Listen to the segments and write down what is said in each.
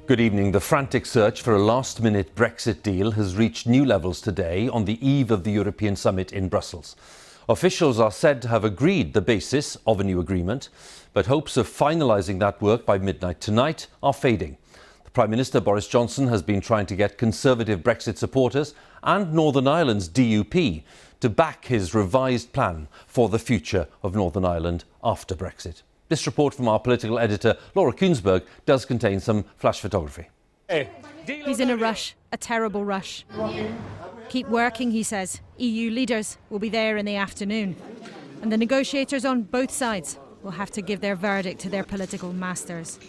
Good evening. The frantic search for a last-minute Brexit deal has reached new levels today on the eve of the European summit in Brussels. Officials are said to have agreed the basis of a new agreement, but hopes of finalising that work by midnight tonight are fading. The Prime Minister Boris Johnson has been trying to get Conservative Brexit supporters and Northern Ireland's DUP to back his revised plan for the future of Northern Ireland after Brexit. This report from our political editor Laura Kuenssberg does contain some flash photography. He's in a rush, a terrible rush. Keep working, he says. EU leaders will be there in the afternoon. And the negotiators on both sides will have to give their verdict to their political masters.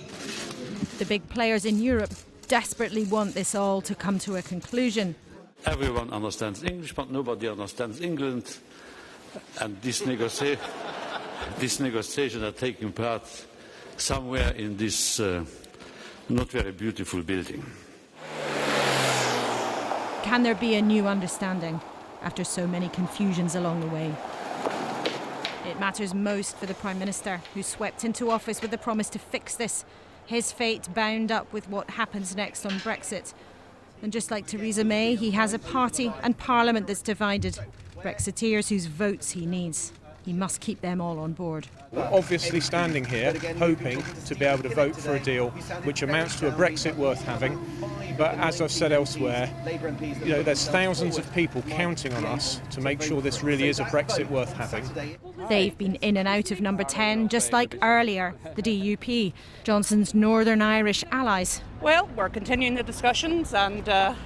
The big players in Europe desperately want this all to come to a conclusion. Everyone understands English, but nobody understands England. And these negotiations are taking part somewhere in this not very beautiful building. Can there be a new understanding after so many confusions along the way? It matters most for the Prime Minister, who swept into office with the promise to fix this, his fate bound up with what happens next on Brexit. And just like Theresa May, he has a party and Parliament that's divided, Brexiteers whose votes he needs. He must keep them all on board. We're obviously standing here hoping to be able to vote for a deal which amounts to a Brexit worth having. But as I've said elsewhere, there's thousands of people counting on us to make sure this really is a Brexit worth having. They've been in and out of number 10, just like earlier, the DUP, Johnson's Northern Irish allies. Well, we're continuing the discussions and no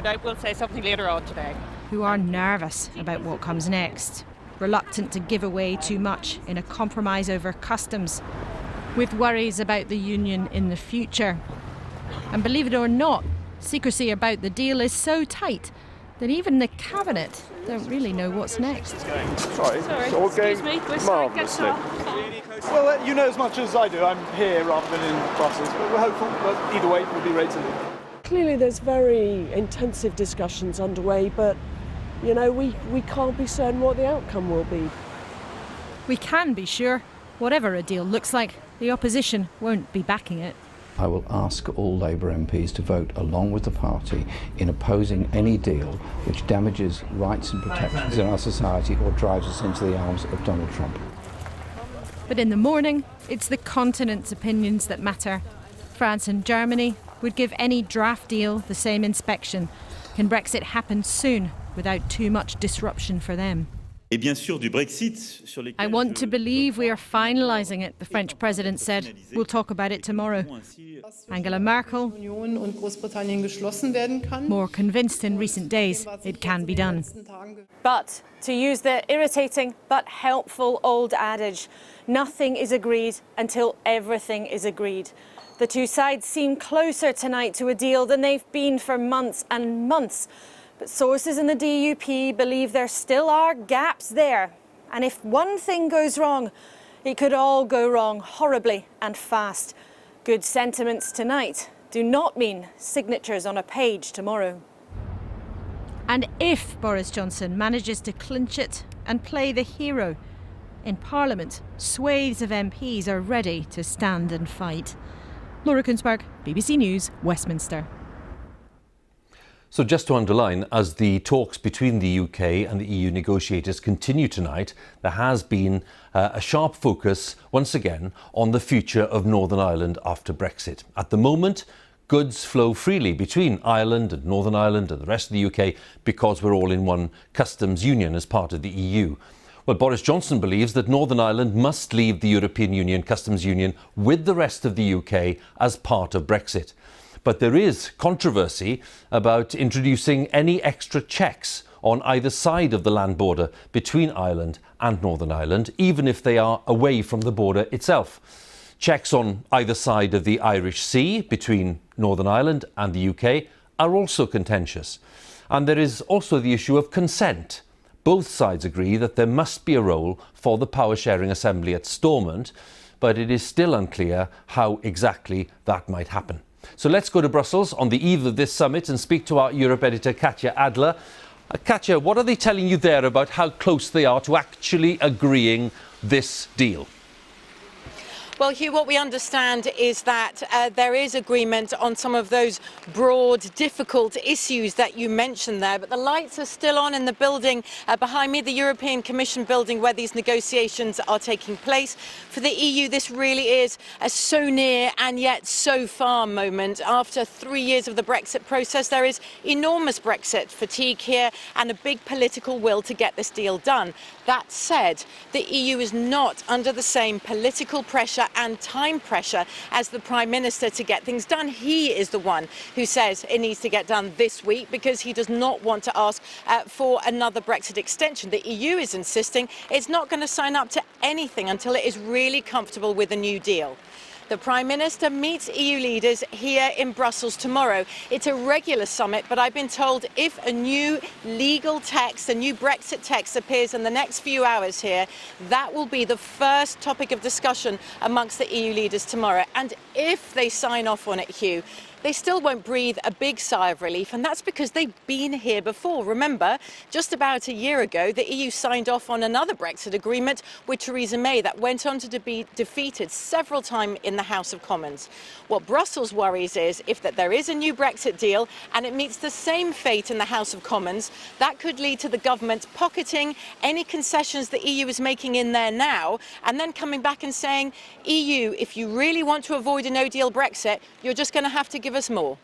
doubt we'll say something later on today. Who are nervous about what comes next, reluctant to give away too much in a compromise over customs, with worries about the union in the future. And believe it or not, secrecy about the deal is so tight that even the cabinet don't really know what's next. Sorry. It's all going marvellously. Well, you know as much as I do. I'm here rather than in Brussels, but we're hopeful that either way we'll be ready to leave. Clearly there's very intensive discussions underway, but we can't be certain what the outcome will be. We can be sure, whatever a deal looks like, the opposition won't be backing it. I will ask all Labour MPs to vote along with the party in opposing any deal which damages rights and protections in our society or drives us into the arms of Donald Trump. But in the morning, it's the continent's opinions that matter. France and Germany would give any draft deal the same inspection. Can Brexit happen soon without too much disruption for them? I want to believe we are finalising it, the French president said. We'll talk about it tomorrow. Angela Merkel, more convinced in recent days it can be done. But, to use the irritating but helpful old adage, nothing is agreed until everything is agreed. The two sides seem closer tonight to a deal than they've been for months and months. But sources in the DUP believe there still are gaps there. And if one thing goes wrong, it could all go wrong horribly and fast. Good sentiments tonight do not mean signatures on a page tomorrow. And if Boris Johnson manages to clinch it and play the hero, in Parliament, swathes of MPs are ready to stand and fight. Laura Kuenssberg, BBC News, Westminster. So just to underline, as the talks between the UK and the EU negotiators continue tonight, there has been a sharp focus, once again, on the future of Northern Ireland after Brexit. At the moment, goods flow freely between Ireland and Northern Ireland and the rest of the UK because we're all in one customs union as part of the EU. Well, Boris Johnson believes that Northern Ireland must leave the European Union customs union with the rest of the UK as part of Brexit. But there is controversy about introducing any extra checks on either side of the land border between Ireland and Northern Ireland, even if they are away from the border itself. Checks on either side of the Irish Sea between Northern Ireland and the UK are also contentious. And there is also the issue of consent. Both sides agree that there must be a role for the Power Sharing Assembly at Stormont, but it is still unclear how exactly that might happen. So let's go to Brussels on the eve of this summit and speak to our Europe editor Katya Adler. Katya, what are they telling you there about how close they are to actually agreeing this deal? Well, Hugh, what we understand is that there is agreement on some of those broad, difficult issues that you mentioned there, but the lights are still on in the building behind me, the European Commission building where these negotiations are taking place. For the EU, this really is a so near and yet so far moment. After 3 years of the Brexit process, there is enormous Brexit fatigue here and a big political will to get this deal done. That said, the EU is not under the same political pressure and time pressure as the Prime Minister to get things done. He is the one who says it needs to get done this week because he does not want to ask for another Brexit extension. The EU is insisting it's not going to sign up to anything until it is really comfortable with a new deal. The Prime Minister meets EU leaders here in Brussels tomorrow. It's a regular summit, but I've been told if a new legal text, a new Brexit text appears in the next few hours here, that will be the first topic of discussion amongst the EU leaders tomorrow. And if they sign off on it, Hugh, they still won't breathe a big sigh of relief, and that's because they've been here before. Remember, just about a year ago, the EU signed off on another Brexit agreement with Theresa May that went on to be defeated several times in the House of Commons. What Brussels worries is if that there is a new Brexit deal and it meets the same fate in the House of Commons, that could lead to the government pocketing any concessions the EU is making in there now, and then coming back and saying, EU, if you really want to avoid a no-deal Brexit, you're just going to have to give us more.